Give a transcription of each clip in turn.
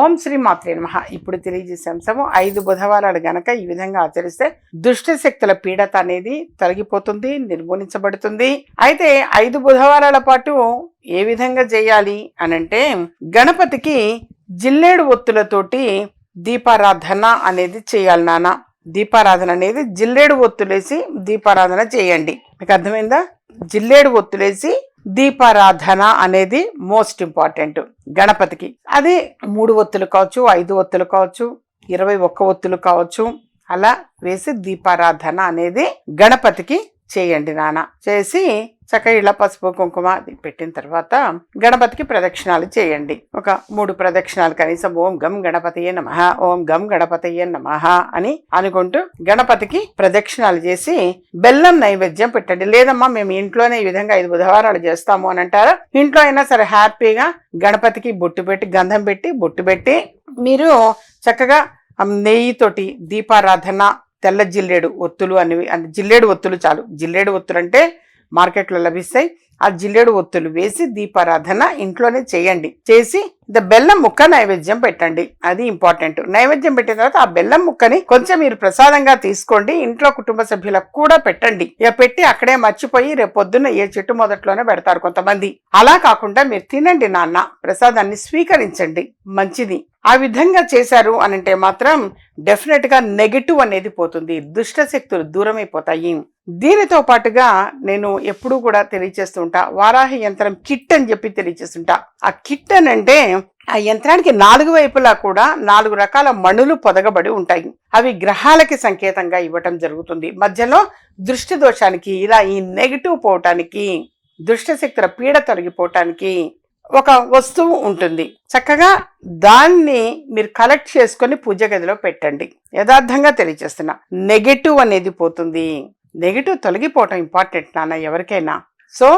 ఓం శ్రీ మాత్రే నమః. ఇప్పుడు తెలియజేసే అంశము 5 బుధవారాలు గనక ఈ విధంగా ఆచరిస్తే దుష్ట శక్తుల పీడత అనేది తొలగిపోతుంది, నిర్మూలించబడుతుంది. అయితే 5 బుధవారాల పాటు ఏ విధంగా చేయాలి అనంటే, గణపతికి జిల్లేడు ఒత్తులతోటి దీపారాధన అనేది చేయాలి నాన్న. దీపారాధన అనేది జిల్లేడు ఒత్తులేసి దీపారాధన చేయండి. మీకు అర్థమైందా? జిల్లేడు ఒత్తులేసి దీపారాధన అనేది మోస్ట్ ఇంపార్టెంట్ గణపతికి. అది 3 ఒత్తులు కావచ్చు, 5 ఒత్తులు కావచ్చు, 21 ఒత్తులు కావచ్చు. అలా వేసి దీపారాధన అనేది గణపతికి చేయండి నాన్న. చేసి చక్కగా ఇలా పసుపు కుంకుమ పెట్టిన తర్వాత గణపతికి ప్రదక్షిణాలు చేయండి. ఒక 3 ప్రదక్షిణాలు కనీసం ఓం గం గణపతయే నమః, ఓం గం గణపతయే నమః అని అనుకుంటూ గణపతికి ప్రదక్షిణాలు చేసి బెల్లం నైవేద్యం పెట్టండి. లేదమ్మా మేము ఇంట్లోనే ఈ విధంగా 5 బుధవారాలు చేస్తాము అని అంటారా, ఇంట్లో అయినా సరే హ్యాపీగా గణపతికి బొట్టు పెట్టి, గంధం పెట్టి, బొట్టు పెట్టి మీరు చక్కగా నెయ్యితోటి దీపారాధన, తెల్ల జిల్లేడు ఒత్తులు అనేవి, అంటే జిల్లేడు ఒత్తులు చాలు. జిల్లేడు ఒత్తులు అంటే మార్కెట్లో లభిస్తాయి. ఆ జిల్లేడు ఒత్తులు వేసి దీపారాధన ఇంట్లోనే చేయండి. చేసి బెల్లం ముక్క నైవేద్యం పెట్టండి. అది ఇంపార్టెంట్. నైవేద్యం పెట్టిన తర్వాత ఆ బెల్లం ముక్కని కొంచెం మీరు ప్రసాదంగా తీసుకోండి. ఇంట్లో కుటుంబ సభ్యులకు కూడా పెట్టండి. ఇక పెట్టి అక్కడే మర్చిపోయి రేపు పొద్దున్న ఏ చెట్టు మొదట్లోనే పెడతారు కొంతమంది. అలా కాకుండా మీరు తినండి నాన్న, ప్రసాదాన్ని స్వీకరించండి, మంచిది. ఆ విధంగా చేశారు అనంటే మాత్రం డెఫినెట్ గా నెగటివ్ అనేది పోతుంది, దుష్ట శక్తులు దూరం అయిపోతాయి. దీనితో పాటుగా నేను ఎప్పుడూ కూడా తెలియచేస్తుంటా, వారాహి యంత్రం కిట్ అని చెప్పి తెలియచేస్తుంటా. ఆ కిట్ అని అంటే ఆ యంత్రానికి 4 వైపులా కూడా 4 రకాల మణులు పొదగబడి ఉంటాయి. అవి గ్రహాలకి సంకేతంగా ఇవ్వటం జరుగుతుంది. మధ్యలో దృష్టి దోషానికి, ఇలా ఈ నెగటివ్ పోవటానికి, దుష్ట శక్తుల పీడ తొలగిపోవటానికి ఒక వస్తువు ఉంటుంది. చక్కగా దాన్ని మీరు కలెక్ట్ చేసుకొని పూజ గదిలో పెట్టండి. యథార్థంగా తెలియజేస్తున్నా, నెగటివ్ అనేది పోతుంది. నెగటివ్ తొలగిపోవటం ఇంపార్టెంట్ నాన్న ఎవరికైనా. సో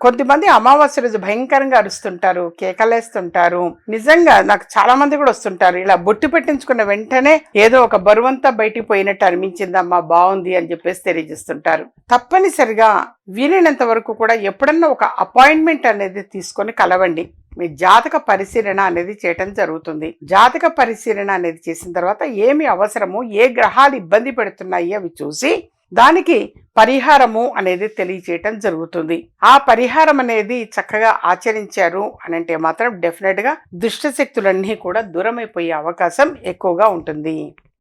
కొంతమంది అమావాస్య రోజు భయంకరంగా అరుస్తుంటారు, కేకలేస్తుంటారు. నిజంగా నాకు చాలా మంది కూడా వస్తుంటారు, ఇలా బొట్టు పెట్టించుకున్న వెంటనే ఏదో ఒక బరువంతా బయటికి పోయినట్టు అనిపించిందమ్మా, బాగుంది అని చెప్పేసి తెలియజేస్తుంటారు. తప్పనిసరిగా వీలైనంత వరకు కూడా ఎప్పుడన్నా ఒక అపాయింట్మెంట్ అనేది తీసుకొని కలవండి. మీ జాతక పరిశీలన అనేది చేయటం జరుగుతుంది. జాతక పరిశీలన అనేది చేసిన తర్వాత ఏమి అవసరము, ఏ గ్రహాలు ఇబ్బంది పెడుతున్నాయి అవి చూసి దానికి పరిహారము అనేది తెలియచేయటం జరుగుతుంది. ఆ పరిహారం అనేది చక్కగా ఆచరించారు అనంటే మాత్రం డెఫినెట్ గా దుష్ట శక్తులన్నీ కూడా దూరం అయిపోయే అవకాశం ఎక్కువగా ఉంటుంది.